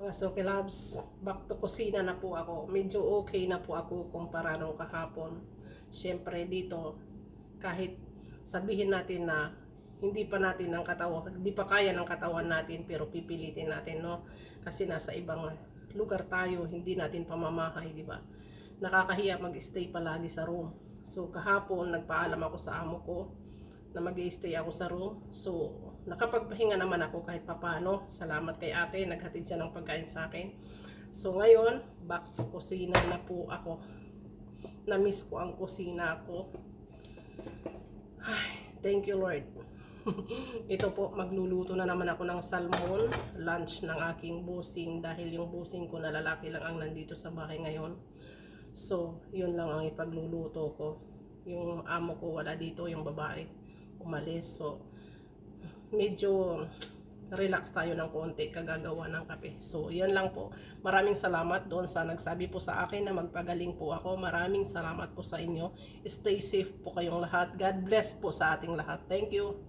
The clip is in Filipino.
Mga Soke Loves, back to kusina na po ako. Medyo okay na po ako kumpara nung kahapon. Siyempre dito, kahit sabihin natin na hindi pa natin ang katawan, hindi pa kaya ng katawan natin, pero pipilitin natin, no? Kasi nasa ibang lugar tayo, hindi natin pamamahay, di ba? Nakakahiya mag-stay palagi sa room. So kahapon nagpaalam ako sa amo ko na mag-i-stay ako sa room. So, nakapagpahinga naman ako kahit papano. Salamat kay ate, naghatid siya ng pagkain sa akin. So, ngayon, back to kusina na po ako. Na-miss ko ang kusina ko. Ay, thank you Lord. Ito po, magluluto na naman ako ng salmon, lunch ng aking busing dahil yung busing ko na lalaki lang ang nandito sa bahay ngayon. So, yun lang ang ipagluluto ko. Yung amo ko wala dito, yung babae umalis. So, medyo relax tayo ng konti kagagawa ng kape. So, yan lang po. Maraming salamat doon sa nagsabi po sa akin na magpagaling po ako. Maraming salamat po sa inyo. Stay safe po kayong lahat. God bless po sa ating lahat. Thank you.